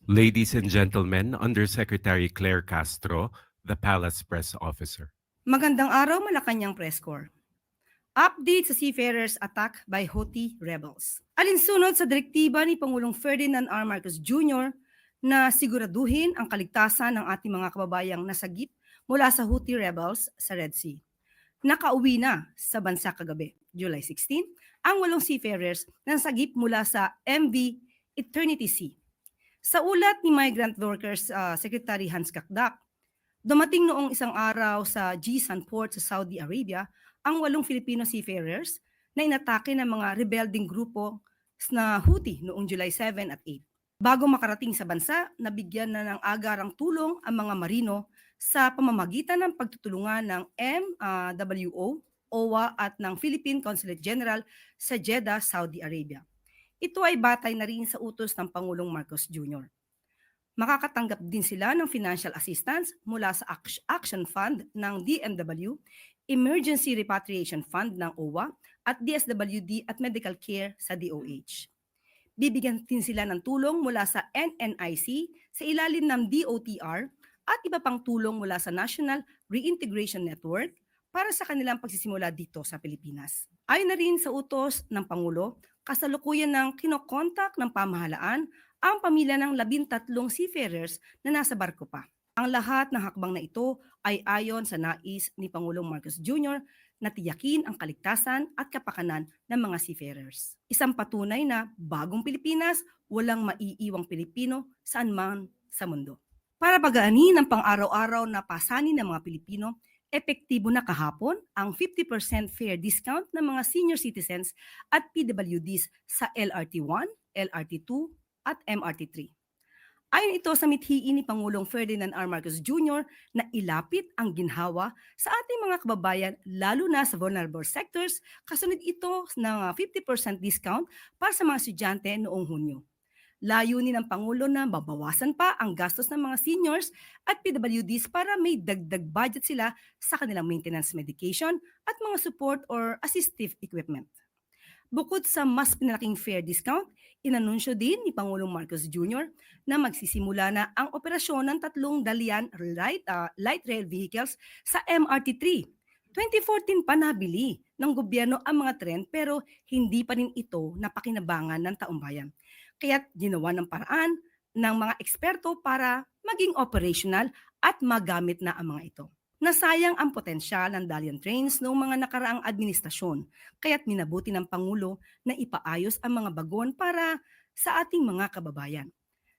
Ladies and gentlemen, Undersecretary Claire Castro, the Palace Press Officer. Magandang araw, Malacanang Press Corps. Update sa seafarers attack by Houthi rebels. Alinsunod sa direktiba ni Pangulong Ferdinand R. Marcos Jr. na siguraduhin ang kaligtasan ng ating mga kababayang nasagip mula sa Houthi rebels sa Red Sea. Nakauwi na sa bansa kagabi, July 16, ang 8 seafarers na nasagip mula sa MV Eternity Sea. Sa ulat ni Migrant Workers Secretary Hans Kakdak, dumating noong isang araw sa Jisan Port sa Saudi Arabia ang 8 Filipino seafarers na inatake ng mga rebelding grupo na Houthi noong July 7 at 8. Bago makarating sa bansa, nabigyan na ng agarang tulong ang mga marino sa pamamagitan ng pagtutulungan ng MWO, OWA at ng Philippine Consulate General sa Jeddah, Saudi Arabia. Ito ay batay na rin sa utos ng Pangulong Marcos Jr. Makakatanggap din sila ng financial assistance mula sa Action Fund ng DMW, Emergency Repatriation Fund ng OWA at DSWD at Medical Care sa DOH. Bibigyan din sila ng tulong mula sa NNIC sa ilalim ng DOTR at iba pang tulong mula sa National Reintegration Network para sa kanilang pagsisimula dito sa Pilipinas. Ayon na rin sa utos ng Pangulo, kasalukuyan ng kinokontak ng pamahalaan ang pamilya ng 13 seafarers na nasa barko pa. Ang lahat ng hakbang na ito ay ayon sa nais ni Pangulong Marcos Jr. na tiyakin ang kaligtasan at kapakanan ng mga seafarers. Isang patunay na bagong Pilipinas, walang maiiwang Pilipino saan man sa mundo. Para pagaanin ang pang-araw-araw na pasanin ng mga Pilipino, epektibo na kahapon ang 50% fare discount ng mga senior citizens at PWDs sa LRT1, LRT2 at MRT3. Ayon ito sa mithiin ni Pangulong Ferdinand R. Marcos Jr. na ilapit ang ginhawa sa ating mga kababayan lalo na sa vulnerable sectors, kasunod ito ng 50% discount para sa mga estudyante noong Hunyo. Layunin ng Pangulo na mabawasan pa ang gastos ng mga seniors at PWDs para may dagdag budget sila sa kanilang maintenance medication at mga support or assistive equipment. Bukod sa mas pinalaking fare discount, inanunsyo din ni Pangulong Marcos Jr. na magsisimula na ang operasyon ng 3 Dalian light rail vehicles sa MRT3. 2014 pa nabili ng gobyerno ang mga tren pero hindi pa rin ito napakinabangan ng taumbayan. Kaya't ginawa ng paraan ng mga eksperto para maging operational at magamit na ang mga ito. Nasayang ang potensyal ng Dalian trains noong mga nakaraang administrasyon, kaya't minabuti ng Pangulo na ipaayos ang mga bagon para sa ating mga kababayan.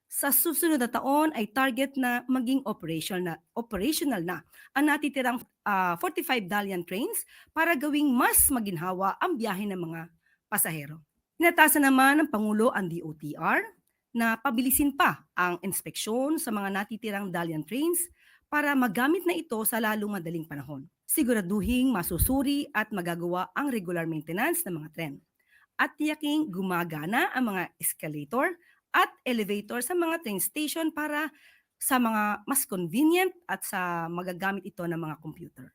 Sa susunod na taon ay target na maging operational na ang natitirang 45 Dalian trains para gawing mas maginhawa ang biyahe ng mga pasahero. Inatasan naman ng Pangulo ang DOTR na pabilisin pa ang inspeksyon sa mga natitirang Dalian trains para magamit na ito sa lalong madaling panahon. Siguraduhing masusuri at magagawa ang regular maintenance ng mga tren. At tiyaking gumagana ang mga escalator at elevator sa mga train station para sa mga mas convenient at sa magagamit ito ng mga computer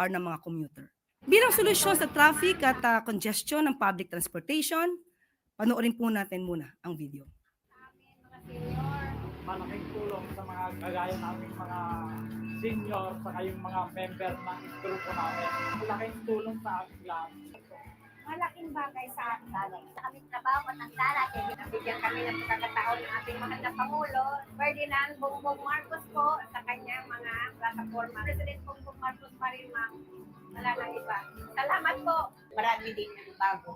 or ng mga commuter. Bilang solusyon sa traffic at congestion ng public transportation, panoorin po natin muna ang video. Malaking tulong sa mga kagaya namin mga senior sa kayong mga member ng grupo namin. Malaking tulong sa aming lahat. Malaking bagay sa akin sa aming trabaho at ang dala. Kaya binabigyan kami ng pagkakataon ng ating mahal na Pangulo, Ferdinand Bongbong Marcos po, sa kanyang mga plataforma. President Bongbong Marcos pa rin, ma'am. Wala nang iba. Salamat po. Marami din ng bago.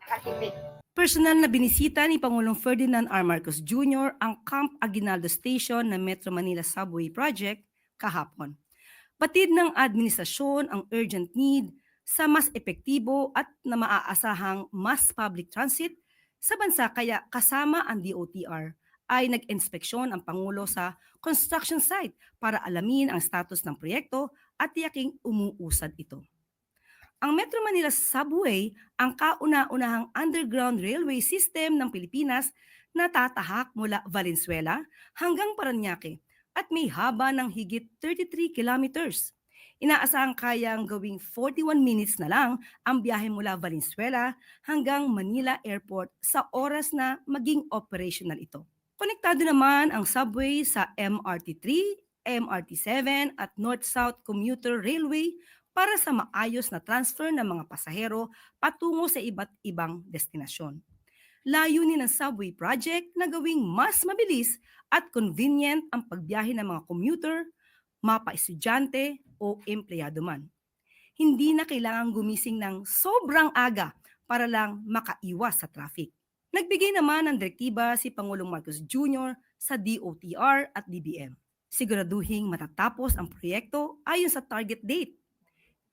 Nakatipid. Personal na binisita ni Pangulong Ferdinand R. Marcos Jr. ang Camp Aguinaldo Station ng Metro Manila Subway Project kahapon. Batid ng administrasyon ang urgent need sa mas epektibo at na maaasahang mass public transit sa bansa kaya kasama ang DOTR ay nag-inspeksyon ang Pangulo sa construction site para alamin ang status ng proyekto at tiyaking umuusad ito. Ang Metro Manila Subway ang kauna-unahang underground railway system ng Pilipinas na tatahak mula Valenzuela hanggang Parañaque at may haba ng higit 33 kilometers. Inaasahang kayang gawing 41 minutes na lang ang biyahe mula Valenzuela hanggang Manila Airport sa oras na maging operational ito. Konektado naman ang subway sa MRT3, MRT7 at North-South Commuter Railway para sa maayos na transfer ng mga pasahero patungo sa iba't ibang destinasyon. Layunin ng subway project na gawing mas mabilis at convenient ang pagbiyahe ng mga commuter, mapa-estudyante o empleyado man. Hindi na kailangang gumising ng sobrang aga para lang makaiwas sa traffic. Nagbigay naman ng direktiba si Pangulong Marcos Jr. sa DOTR at DBM. Siguraduhing matatapos ang proyekto ayon sa target date.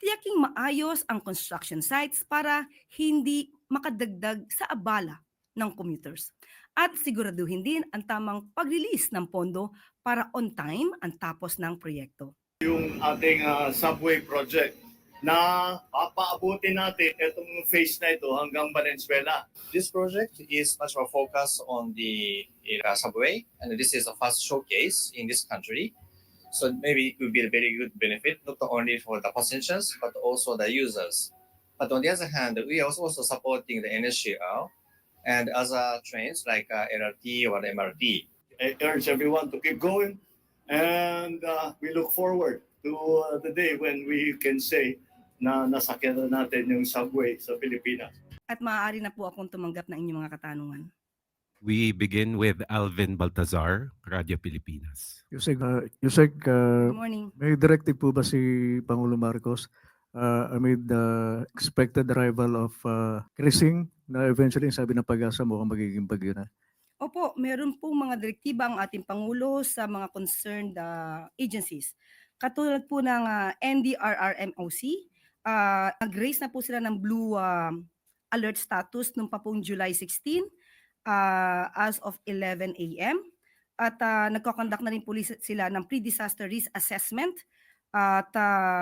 Tiyaking maayos ang construction sites para hindi makadagdag sa abala ng commuters. At siguraduhin din ang tamang pag-release ng pondo para on time ang tapos ng proyekto. Yung ating subway project na papaabutin natin itong phase na ito hanggang Valenzuela. This project is much more focused on the subway, and this is the first showcase in this country. So maybe it will be a very good benefit, not only for the passengers, but also the users. But on the other hand, we are also supporting the NSCL and other trains like LRT or MRT. I urge everyone to keep going, and we look forward to the day when we can say na nasakyan na natin yung subway sa Pilipinas. At maaari na po akong tumanggap ng inyong mga katanungan. We begin with Alvin Baltazar, Radio Pilipinas. Yusek, Good morning. may directive po ba si Pangulo Marcos amid the expected arrival of Krising na eventually sabi ng Pag-asa mukhang magiging bagyo na? Opo, meron pong mga direktiba ang ating Pangulo sa mga concerned agencies. Katulad po ng NDRRMOC, nag-raise na po sila ng blue alert status nung pa pong July 16 as of 11 a.m. At nagko-conduct na rin po sila ng pre-disaster risk assessment at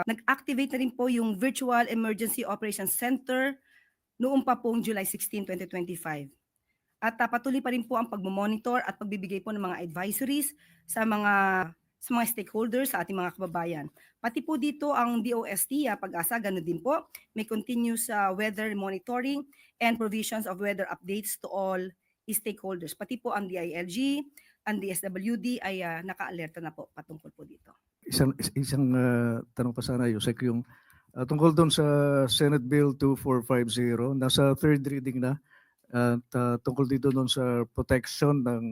nag-activate na rin po yung Virtual Emergency Operations Center noong pa pong July 16, 2025. At patuloy pa rin po ang pagmomonitor at pagbibigay po ng mga advisories sa mga stakeholders, sa ating mga kababayan. Pati po dito ang DOST, Pag-asa, ganoon din po. May continuous weather monitoring and provisions of weather updates to all stakeholders. Pati po ang DILG, ang DSWD ay naka-alerta na po patungkol po dito. Isang tanong pa sana, Yusek, yung tungkol doon sa Senate Bill 2450, nasa third reading na, at tungkol dito doon sa protection ng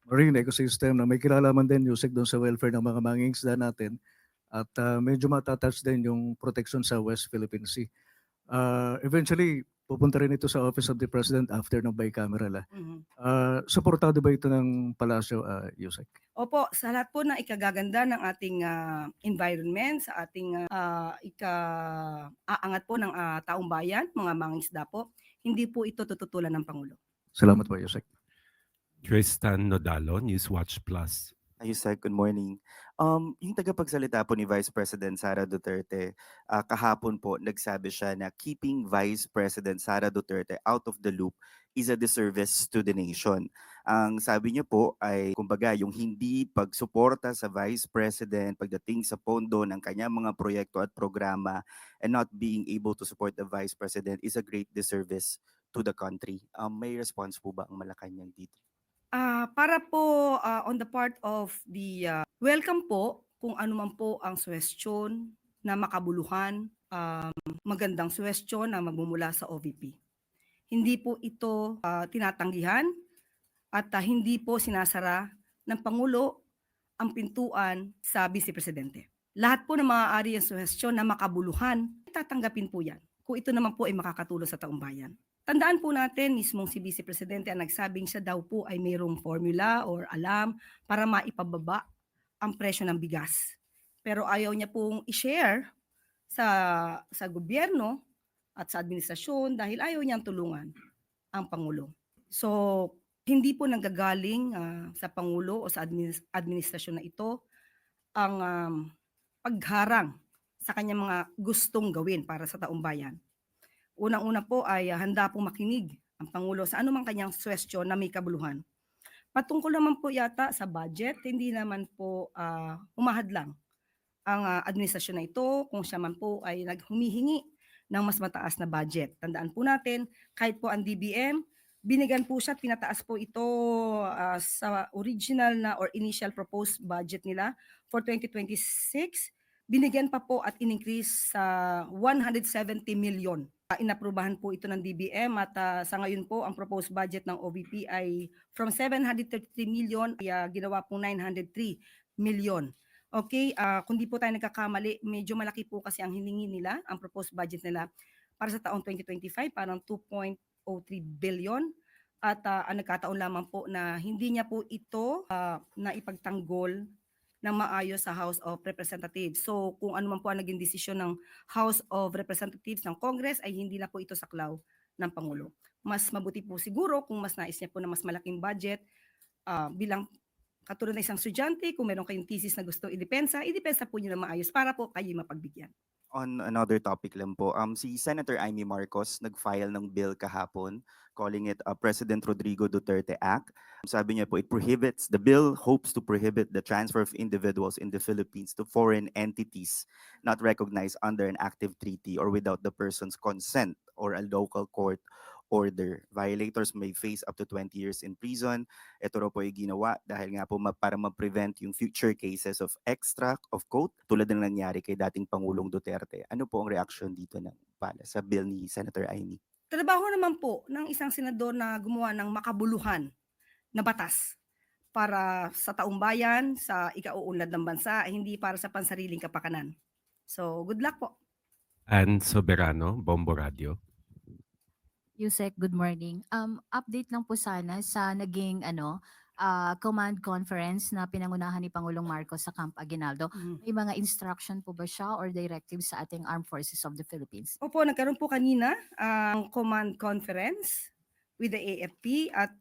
marine ecosystem na may kinalaman din, Yusek, doon sa welfare ng mga mangingisda natin, at medyo matatouch din yung protection sa West Philippine Sea. Eventually, pupunta rin ito sa Office of the President after ng bicameral. Suportado ba ito ng Palasyo, Yusek? Opo, sa lahat po ng ikagaganda ng ating environment, sa ating ika-aangat po ng taong bayan, mga mangingisda po, hindi po ito tututulan ng Pangulo. Salamat po, Yusek. Tristan Nodalo, Newswatch Plus. Ayusek, good morning. Yung tagapagsalita po ni Vice President Sara Duterte, kahapon po nagsabi siya na keeping Vice President Sara Duterte out of the loop is a disservice to the nation. Ang sabi niya po ay, kumbaga, yung hindi pagsuporta sa Vice President pagdating sa pondo ng kanyang mga proyekto at programa and not being able to support the Vice President is a great disservice to the country. May response po ba ang Malacanang dito? Para po on the part of the welcome po kung ano man po ang suwestyon na makabuluhan, magandang suwestyon na magmumula sa OVP. Hindi po ito tinatanggihan at hindi po sinasara ng Pangulo ang pintuan sa Vice Presidente. Lahat po ng maaari ang suwestyon na makabuluhan, tatanggapin po yan kung ito naman po ay makakatulong sa taong bayan. Tandaan po natin, mismong si Vice Presidente ang nagsabing siya daw po ay mayroong formula or alam para maipababa ang presyo ng bigas. Pero ayaw niya pong i-share sa gobyerno at sa administrasyon dahil ayaw niyang tulungan ang Pangulo. So, hindi po nanggagaling sa Pangulo o sa administrasyon na ito ang pagharang sa kanyang mga gustong gawin para sa taong bayan. Unang-una po ay handa pong makinig ang Pangulo sa anumang kanyang suwestyon na may kabuluhan. Patungkol naman po yata sa budget, hindi naman po umahadlang ang administrasyon na ito kung siya man po ay naghumihingi ng mas mataas na budget. Tandaan po natin, kahit po ang DBM, Binigyan po siya at pinataas po ito sa original na or initial proposed budget nila for 2026. Binigyan pa po at in-increase sa 170 million. Inaprubahan po ito ng DBM at sa ngayon po ang proposed budget ng OVP ay from 733 million ay ginawa po 903 million. Okay, kung di po tayo nagkakamali, medyo malaki po kasi ang hiningi nila, ang proposed budget nila para sa taong 2025, parang 2.03 billion. At ang nagkataon lamang po na hindi niya po ito na ipagtanggol ng maayos sa House of Representatives. So kung ano man po ang naging desisyon ng House of Representatives ng Congress ay hindi na po ito saklaw ng Pangulo. Mas mabuti po siguro kung mas nais niya po na mas malaking budget bilang katulad ng isang estudyante, kung meron kayong thesis na gusto idepensa po niyo na maayos para po kayo mapagbigyan. On another topic lang po, si Senator Amy Marcos nag-file ng bill kahapon calling it a President Rodrigo Duterte Act. Sabi niya po, the bill hopes to prohibit the transfer of individuals in the Philippines to foreign entities not recognized under an active treaty or without the person's consent or a local court order. Violators may face up to 20 years in prison. Ito raw po ay ginawa dahil nga po para ma-prevent yung future cases of extract of quote tulad ng nangyari kay dating Pangulong Duterte. Ano po ang reaction dito ng pala sa bill ni Senator Amy? Trabaho naman po ng isang senador na gumawa ng makabuluhan na batas para sa taong bayan, sa ikauunlad ng bansa, hindi para sa pansariling kapakanan. So, good luck po. And Soberano, Bombo Radio. Yusek, good morning. Update lang po sana sa naging command conference na pinangunahan ni Pangulong Marcos sa Camp Aguinaldo. May mga instruction po ba siya or directives sa ating Armed Forces of the Philippines? Opo, nagkaroon po kanina ang command conference with the AFP at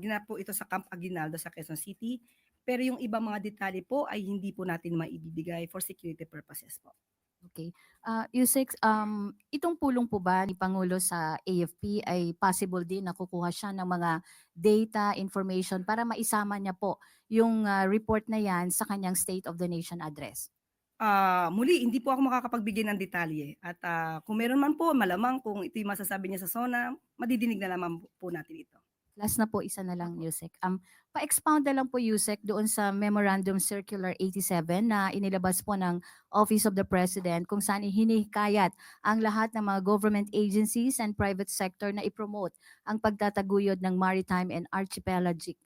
ginap po ito sa Camp Aguinaldo sa Quezon City. Pero yung ibang mga detalye po ay hindi po natin maibibigay for security purposes po. Okay. Yusek, itong pulong po ba ni Pangulo sa AFP ay possible din na kukuha siya ng mga data, information para maisama niya po yung report na yan sa kanyang State of the Nation address? Muli, hindi po ako makakapagbigay ng detalye. At kung meron man po, malamang kung ito yung masasabi niya sa SONA, madidinig na naman po natin ito. Last na po, isa na lang, Yusek. Pa-expound na lang po, Yusek, doon sa Memorandum Circular 87 na inilabas po ng Office of the President kung saan hinihikayat ang lahat ng mga government agencies and private sector na ipromote ang pagtataguyod ng maritime and archipelagic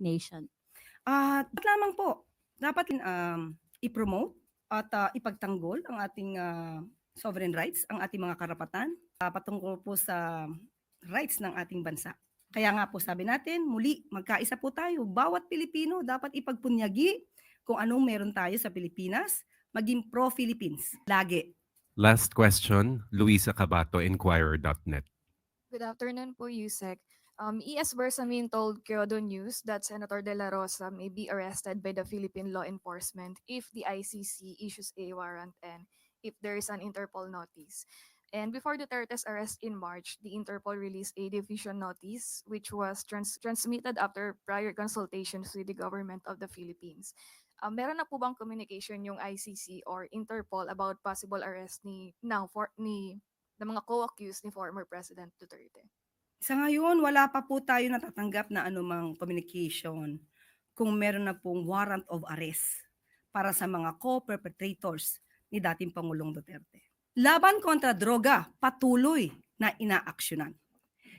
nation. Lamang po, dapat i-promote at ipagtanggol ang ating sovereign rights, ang ating mga karapatan patungkol po sa rights ng ating bansa. Kaya nga po sabi natin, muli, magkaisa po tayo. Bawat Pilipino dapat ipagpunyagi kung anong meron tayo sa Pilipinas, maging pro-Philippines. Lagi. Last question, Luisa Cabato, Inquirer.net. Good afternoon po, Yusek. ES Bersamin told Kyodo News that Senator De La Rosa may be arrested by the Philippine law enforcement if the ICC issues a warrant and if there is an Interpol notice. And before Duterte's arrest in March, the Interpol released a division notice which was transmitted after prior consultations with the government of the Philippines. Meron na po bang communication yung ICC or Interpol about possible arrest ng mga co-accused ni former President Duterte? Sa ngayon, wala pa po tayo natatanggap na anumang communication kung meron na pong warrant of arrest para sa mga co-perpetrators ni dating Pangulong Duterte. Laban kontra droga, patuloy na inaaksyonan.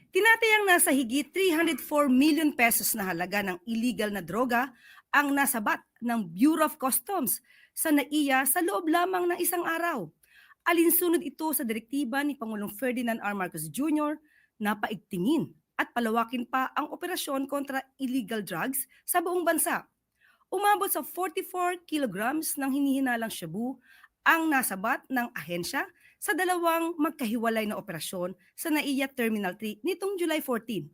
Tinatayang nasa higit 304 million pesos na halaga ng illegal na droga ang nasabat ng Bureau of Customs sa NAIA sa loob lamang ng isang araw. Alinsunod ito sa direktiba ni Pangulong Ferdinand R. Marcos Jr. na paigtingin at palawakin pa ang operasyon kontra illegal drugs sa buong bansa. Umabot sa 44 kilograms ng hinihinalang shabu ang nasabat ng ahensya sa dalawang magkahiwalay na operasyon sa NAIA Terminal 3 nitong July 14.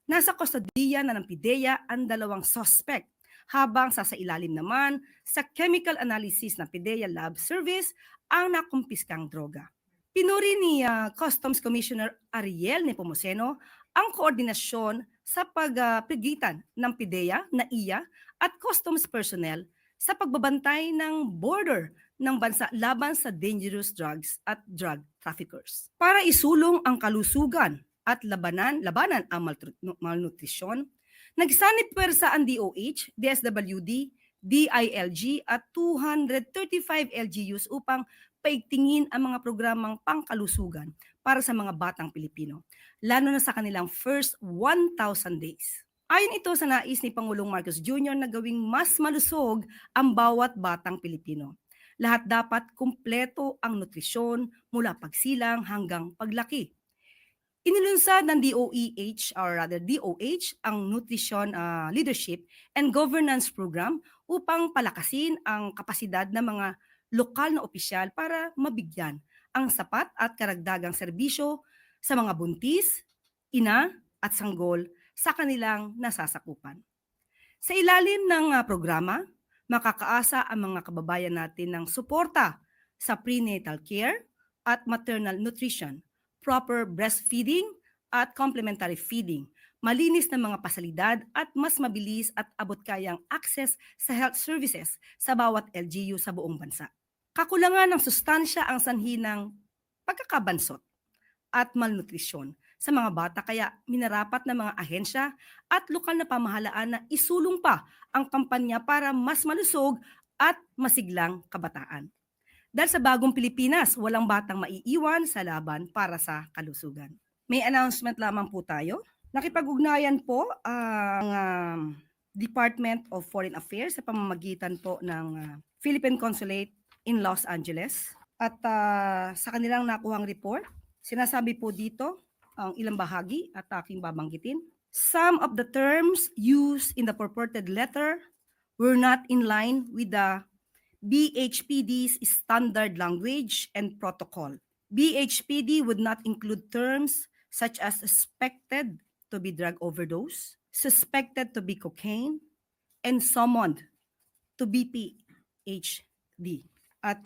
Nasa kustodiya na ng PIDEA ang dalawang suspect habang sasailalim naman sa chemical analysis ng PIDEA Lab Service ang nakumpiskang droga. Pinuri ni Customs Commissioner Ariel Nepomuceno ang koordinasyon sa pagpigitan ng PIDEA, NAIA at customs personnel sa pagbabantay ng border ng bansa laban sa dangerous drugs at drug traffickers. Para isulong ang kalusugan at labanan ang malnutrisyon. Nagsanib pwersa ang DOH, DSWD, DILG at 235 LGUs upang paigtingin ang mga programang pangkalusugan para sa mga batang Pilipino, lalo na sa kanilang first 1,000 days. Ayon ito sa nais ni Pangulong Marcos Jr. na gawing mas malusog ang bawat batang Pilipino. Lahat dapat kumpleto ang nutrisyon mula pagsilang hanggang paglaki. Inilunsad ng DOH ang Nutrition Leadership and Governance Program upang palakasin ang kapasidad ng mga lokal na opisyal para mabigyan ang sapat at karagdagang serbisyo sa mga buntis, ina at sanggol sa kanilang nasasakupan. Sa ilalim ng programa, makakaasa ang mga kababayan natin ng suporta sa prenatal care at maternal nutrition, proper breastfeeding at complementary feeding, malinis na mga pasalidad at mas mabilis at abot-kayang access sa health services sa bawat LGU sa buong bansa. Kakulangan ng sustansya ang sanhi ng pagkakabansot at malnutrisyon sa mga bata, kaya minarapat ng mga ahensya at lokal na pamahalaan na isulong pa ang kampanya para mas malusog at masiglang kabataan. Dahil sa bagong Pilipinas, walang batang maiiwan sa laban para sa kalusugan. May announcement lamang po tayo. Nakipag-ugnayan po ang Department of Foreign Affairs sa pamamagitan po ng Philippine Consulate in Los Angeles. At sa kanilang nakuhang report, sinasabi po dito ang ilang bahagi at aking babanggitin. Some of the terms used in the purported letter were not in line with the BHPD's standard language and protocol. BHPD would not include terms such as suspected to be drug overdose, suspected to be cocaine, and summoned to BPHD. At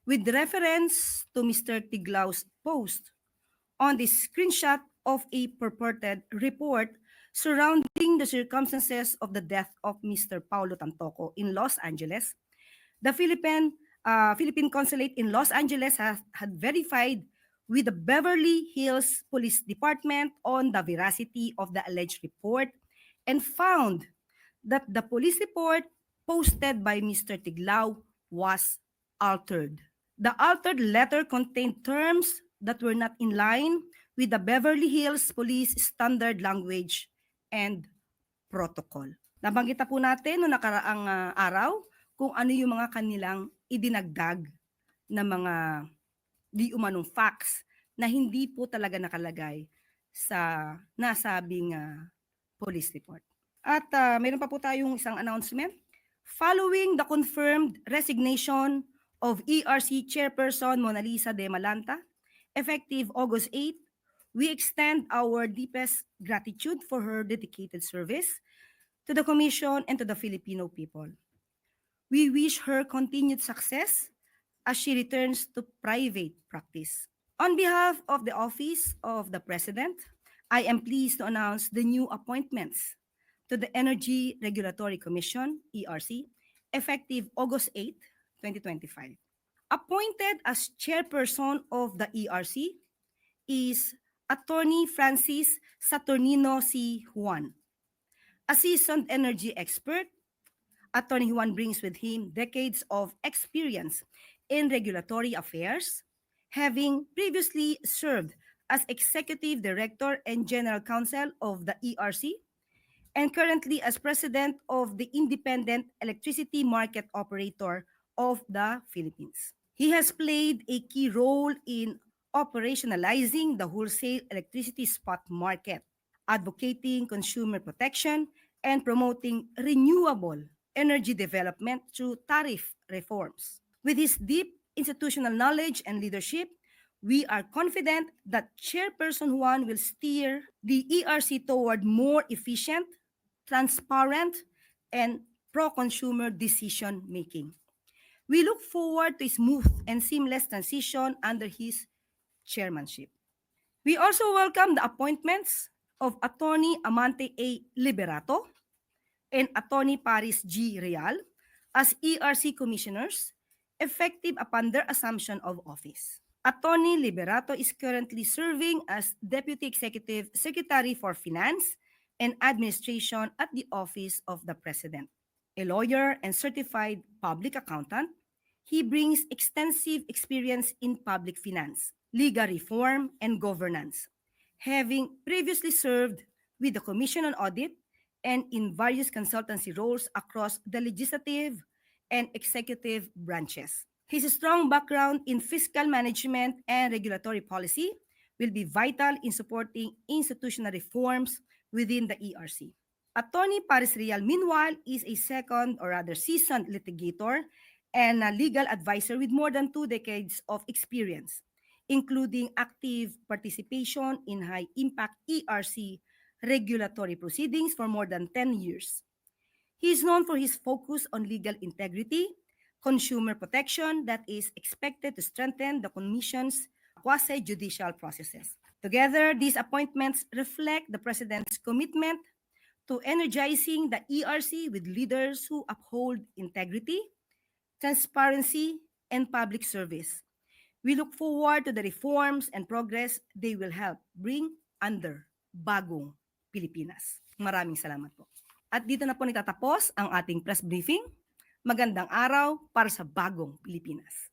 with reference to Mr. Tiglau's post on the screenshot of a purported report surrounding the circumstances of the death of Mr. Paulo Tantoco in Los Angeles, the Philippine Consulate in Los Angeles had verified with the Beverly Hills Police Department on the veracity of the alleged report and found that the police report posted by Mr. Tiglao was altered. The altered letter contained terms that were not in line with the Beverly Hills Police standard language and protocol. Nabanggit na po natin noong nakaraang araw kung ano yung mga kanilang idinagdag na mga di umanong facts na hindi po talaga nakalagay sa nasabing police report. At mayroon pa po tayong isang announcement. Following the confirmed resignation of ERC Chairperson Mona Lisa de Malanta, effective August 8, we extend our deepest gratitude for her dedicated service to the Commission and to the Filipino people. We wish her continued success as she returns to private practice. On behalf of the Office of the President, I am pleased to announce the new appointments to the Energy Regulatory Commission, ERC, effective August 8, 2025. Appointed as chairperson of the ERC is Attorney Francis Saturnino C. Juan. A seasoned energy expert, Attorney Juan brings with him decades of experience in regulatory affairs, having previously served as Executive Director and General Counsel of the ERC, and currently as President of the Independent Electricity Market Operator of the Philippines. He has played a key role in operationalizing the wholesale electricity spot market, advocating consumer protection, and promoting renewable energy development through tariff reforms. With his deep institutional knowledge and leadership, we are confident that Chairperson Juan will steer the ERC toward more efficient, transparent, and pro-consumer decision-making. We look forward to a smooth and seamless transition under his chairmanship. We also welcome the appointments of Attorney Amante A. Liberato and Attorney Paris G. Real as ERC commissioners, effective upon their assumption of office. Attorney Liberato is currently serving as Deputy Executive Secretary for Finance and Administration at the Office of the President. A lawyer and certified public accountant, he brings extensive experience in public finance, legal reform, and governance, having previously served with the Commission on Audit and in various consultancy roles across the legislative and executive branches. His strong background in fiscal management and regulatory policy will be vital in supporting institutional reforms within the ERC. Attorney Paris Real, meanwhile, is a second or rather seasoned litigator and a legal advisor with more than 2 decades of experience, including active participation in high-impact ERC regulatory proceedings for more than 10 years. He is known for his focus on legal integrity, consumer protection that is expected to strengthen the Commission's quasi-judicial processes. Together, these appointments reflect the President's commitment to energizing the ERC with leaders who uphold integrity, transparency, and public service. We look forward to the reforms and progress they will help bring under bagong Pilipinas. Maraming salamat po. At dito na po nagtatapos ang ating press briefing. Magandang araw para sa bagong Pilipinas.